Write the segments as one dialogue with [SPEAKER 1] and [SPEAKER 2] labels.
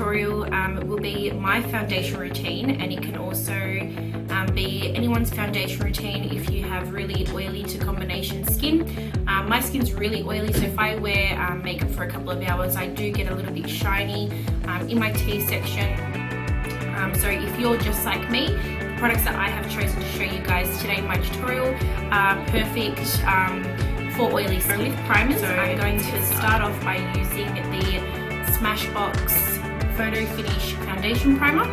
[SPEAKER 1] tutorial will be my foundation routine, and it can also be anyone's foundation routine if you have really oily to combination skin. My skin's really oily, so if I wear makeup for a couple of hours, I do get a little bit shiny in my T section. So if you're just like me, the products that I have chosen to show you guys today in my tutorial are perfect for oily skin. With primers, I'm going to start off by using the Smashbox Photo Finish Foundation Primer.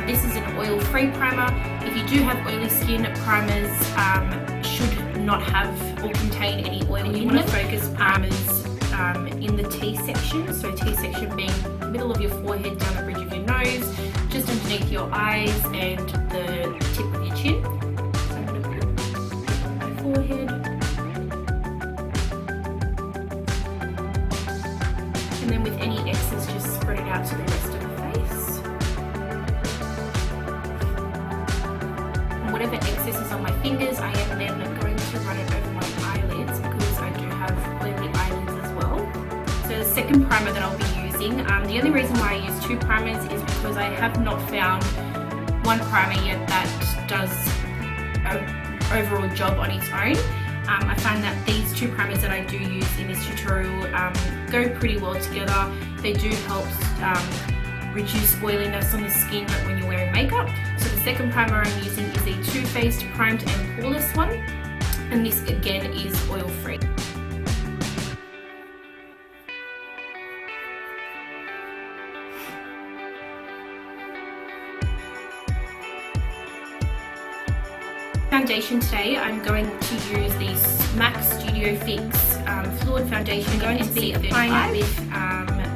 [SPEAKER 1] This is an oil-free primer. If you do have oily skin, primers should not have or contain any oil in them. You want to focus primers in the T section, so T section being the middle of your forehead, down the bridge of your nose, just underneath your eyes and the tip of your chin. So I'm going to put my forehead. And then with any excess, just spread it out to the rest of the face. And whatever excess is on my fingers, I am then going to run it over my eyelids because I do have oily eyelids as well. So the second primer that I'll be using, the only reason why I use two primers is because I have not found one primer yet that does an overall job on its own. I find that these two primers that I do use in this tutorial go pretty well together. They do help reduce oiliness on the skin when you're wearing makeup. So the second primer I'm using is a Too Faced Primed and Poreless one, and this again is oil-free. Foundation today, I'm going to use the MAC Studio Fix Fluid Foundation. I'm going to be applying it with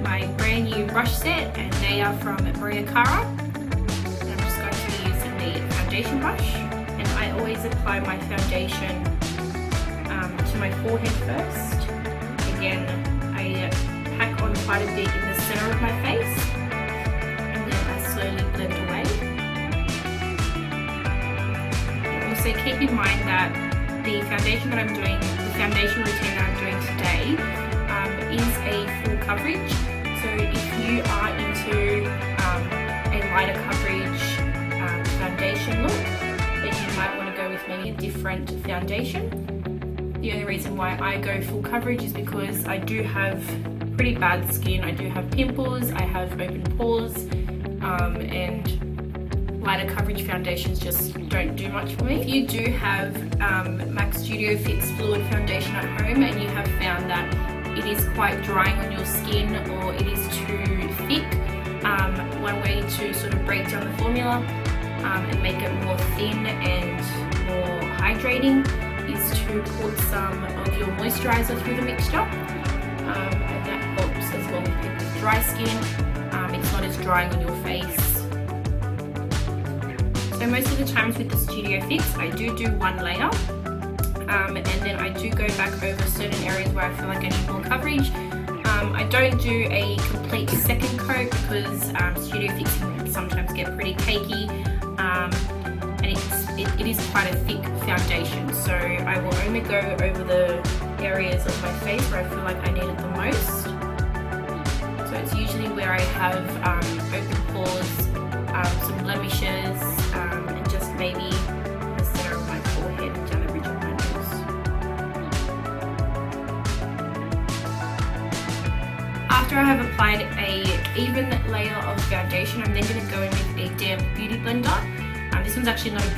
[SPEAKER 1] my brand new brush set, and they are from Maria Cara. And I'm just going to be using the foundation brush, and I always apply my foundation to my forehead first. Again, I pack on quite a bit in the center of my face, and then I slowly blend away. So keep in mind that the foundation that I'm doing, the foundation routine that I'm doing today is a full coverage. So if you are into a lighter coverage foundation look, then you might want to go with maybe a different foundation. The only reason why I go full coverage is because I do have pretty bad skin. I do have pimples, I have open pores, and lighter coverage foundations just don't do much for me. If you do have MAC Studio Fix Fluid Foundation at home and you have found that it is quite drying on your skin or it is too thick, one way to sort of break down the formula and make it more thin and more hydrating is to put some of your moisturizer through the mixture, and that helps as well with people with dry skin. It's not as drying on your face. So most of the times with the Studio Fix, I do one layer, and then I do go back over certain areas where I feel like I need more coverage. I don't do a complete second coat because Studio Fix can sometimes get pretty cakey, and it is quite a thick foundation. So I will only go over the areas of my face where I feel like I need it the most. So it's usually where I have open pores, some blemishes, and just maybe the center of my forehead and down the bridge of my nose. After I have applied a even layer of foundation, I'm then going to go in with a damp beauty blender. This one's actually not a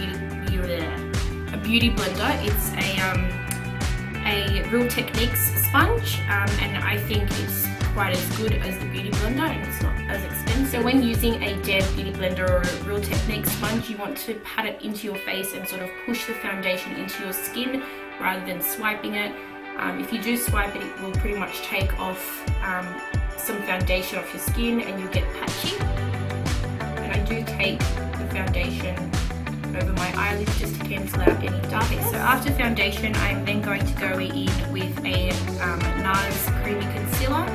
[SPEAKER 1] beauty blender. It's a Real Techniques sponge, and I think it's quite as good as the beauty blender, and it's not as expensive. So when using a damp beauty blender or a Real Techniques sponge, you want to pat it into your face and sort of push the foundation into your skin rather than swiping it. If you do swipe it, it will pretty much take off some foundation off your skin and you'll get patchy. And I do take the foundation over my eyelids just to cancel out any darkness. So after foundation, I'm then going to go in with a NARS Creamy Concealer,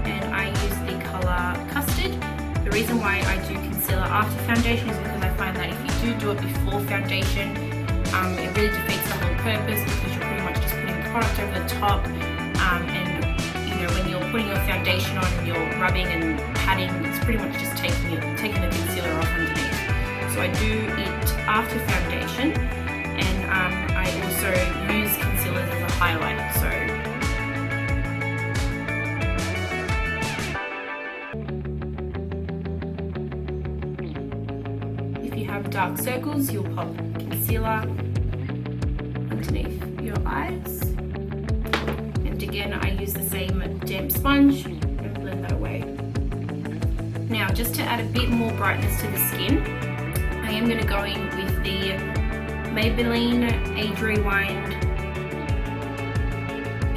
[SPEAKER 1] and I use the colour Custard. The reason why I do concealer after foundation is because I find that if you do it before foundation, it really defeats the whole purpose because you're pretty much just putting product over the top, and you know, when you're putting your foundation on and you're rubbing and patting, it's pretty much just taking the concealer off underneath. So I do it after foundation, and I also use concealers as a highlight. So if you have dark circles, you'll pop concealer underneath your eyes. And again, I use the same damp sponge and blend that away. Now, just to add a bit more brightness to the skin, I am going to go in with the Maybelline Age Rewind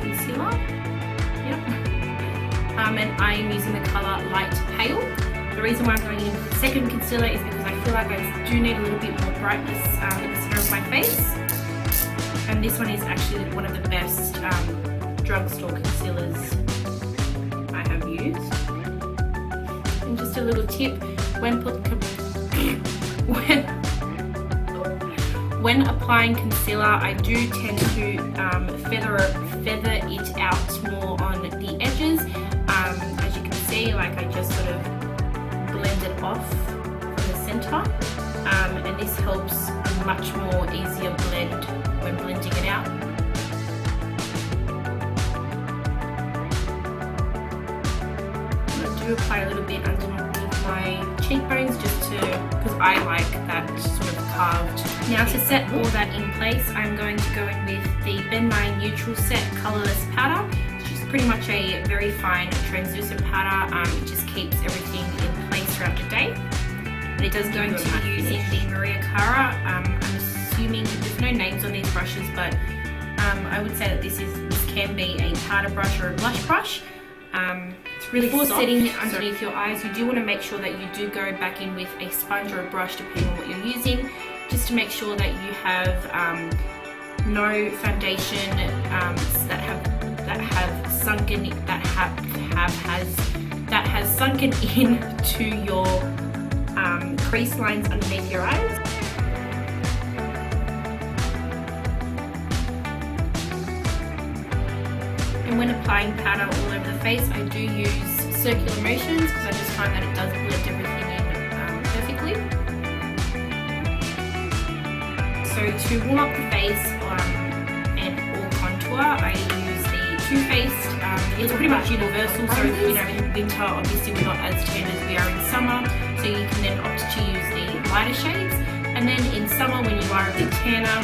[SPEAKER 1] concealer. Yep. And I am using the colour Light Pale. The reason why I'm going in with the second concealer is because I feel like I do need a little bit more brightness in the center of my face. And this one is actually one of the best drugstore concealers I have used. And just a little tip, when applying concealer, I do tend to feather it out more on the edges. As you can see, like I just sort of blend it off from the center, and this helps a much more easier blend when blending it out. I do apply a little bit underneath my cheekbones just because I like that sort of carved. Now, to set all that in place, I'm going to go in with the Ben Nye Neutral Set Colourless Powder, which is pretty much a very fine translucent powder. It just keeps everything in place throughout the day. And it does go into using the Maria Cara. I'm assuming there's no names on these brushes, but I would say that this can be a powder brush or a blush brush. It's really soft. Before setting it underneath your eyes, you do want to make sure that you do go back in with a sponge or a brush, depending on what you're using, just to make sure that you have no foundation that has sunken into your crease lines underneath your eyes. And when applying powder all over the face, I do use circular motions because I just find that it does blend everything in perfectly. So to warm up the face and or contour, I use the Too Faced. It's pretty much universal, so in winter obviously we're not as tan as we are in summer, so you can then opt to use the lighter shades. And then in summer, when you are a bit tanner,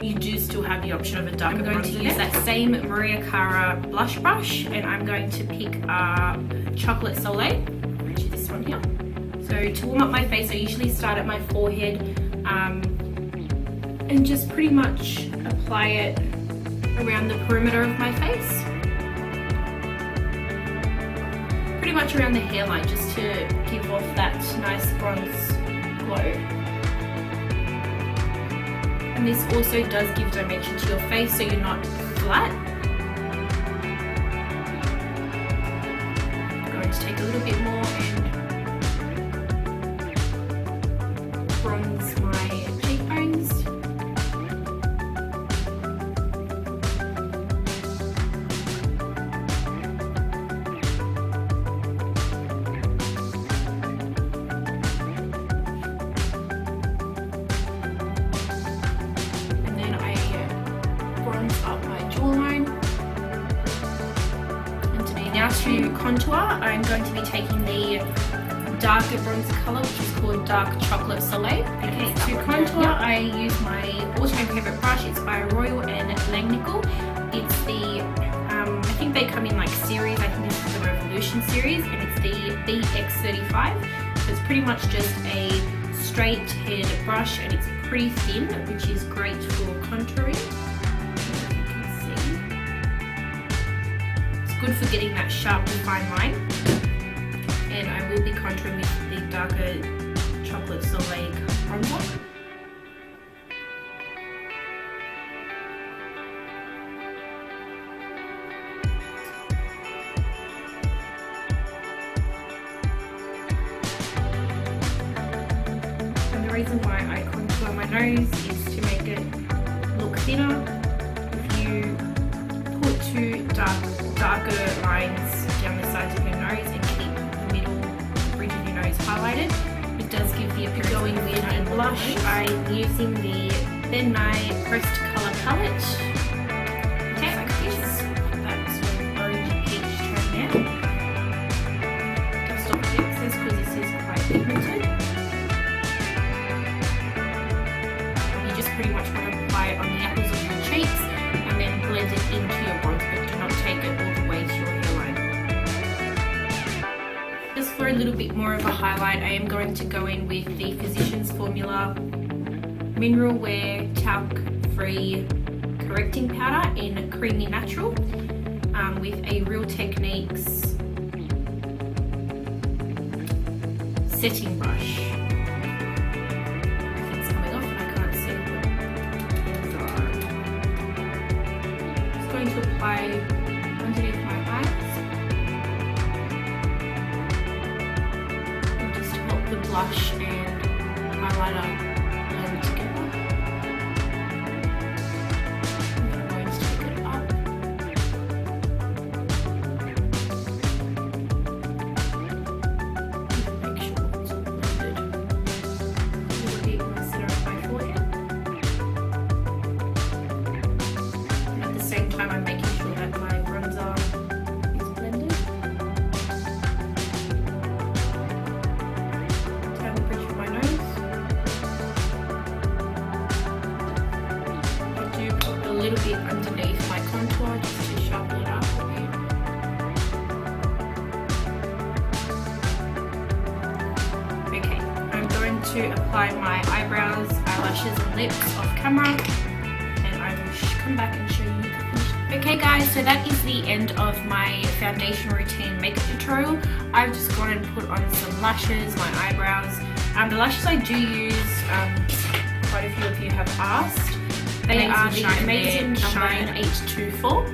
[SPEAKER 1] you do still have the option of a darker bronzer. I'm going to use that same Maria Cara blush brush, and I'm going to pick Chocolate Soleil, which is this one here. So to warm up my face, I usually start at my forehead and just pretty much apply it around the perimeter of my face. Pretty much around the hairline, just to give off that nice bronze glow. And this also does give dimension to your face, so you're not flat. I'm going to take a little bit more and bronze my cheekbones. Up my jawline. And today, now to contour, I'm going to be taking the darker bronzer colour, which is called Dark Chocolate Soleil. Okay, to contour, I use my all-time favourite brush. It's by Royal and Langnickel. It's the, I think they come in like series. I think this is the Revolution series, and it's the BX35. So it's pretty much just a straight head brush, and it's pretty thin, which is great for contouring. Good for getting that sharp defined line. And I will be contouring with the darker Chocolate Soleil bronzer. And the reason why I contour my nose is to make it look thinner. If you put too dark darker lines down the sides of your nose and keep the middle bridge of your nose highlighted. It does give the appearance. Going with a blush, I'm using the Ben Nye Pressed Colour Palette. Okay, like this. That sort of orangey peach tone there. Dust off the excess because this is quite pigmented. You just pretty much want to apply it on the apples of your cheeks and then blend it into your bronze, but do not take it all the way to your hairline. Just for a little bit more of a highlight, I am going to go in with the Physicians Formula Mineral Wear Talc Free Correcting Powder in Creamy Natural with a Real Techniques setting brush. It's coming off, I can't see what things are. Just going to apply underneath my eyes and just help the blush and highlighter blend together. I'm going to take it up. Make sure it's all blended. A little bit in the center of my forehead. And at the same time, I'm making sure that my bronzer is blended. Down the bridge of my nose. I do put a little bit underneath my contour just to sharpen it up a bit. Okay, I'm going to apply my eyebrows, eyelashes and lips off camera, and I will come back and show you the finished. Okay guys, so that is the end of my foundation routine makeup tutorial. I've just gone and put on some lashes, my eyebrows. The lashes I do use, quite a few of you have asked. They are the Amazing Shine H24.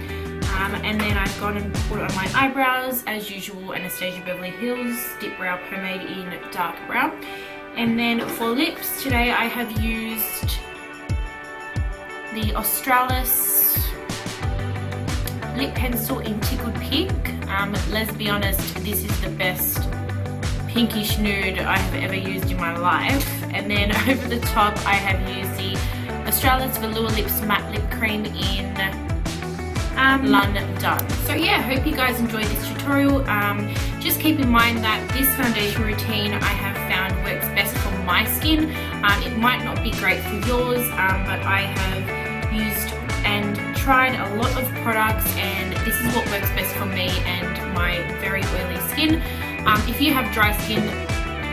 [SPEAKER 1] And then I've gone and put on my eyebrows, as usual, Anastasia Beverly Hills Dip Brow Pomade in dark brown. And then for lips, today I have used the Australis lip pencil in Tickled Pink. Let's be honest, this is the best pinkish nude I have ever used in my life. And then over the top I have used the Australis Velour Lips Matte Lip Cream in London. So yeah, hope you guys enjoyed this tutorial. Just keep in mind that this foundation routine I have found works best for my skin. It might not be great for yours, but I have used and tried a lot of products, and this is what works best for me and my very oily skin. If you have dry skin,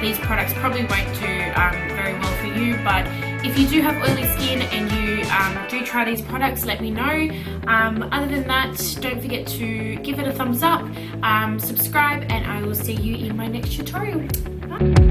[SPEAKER 1] these products probably won't do very well for you, but if you do have oily skin and you do try these products, let me know. Other than that, don't forget to give it a thumbs up, subscribe, and I will see you in my next tutorial. Bye.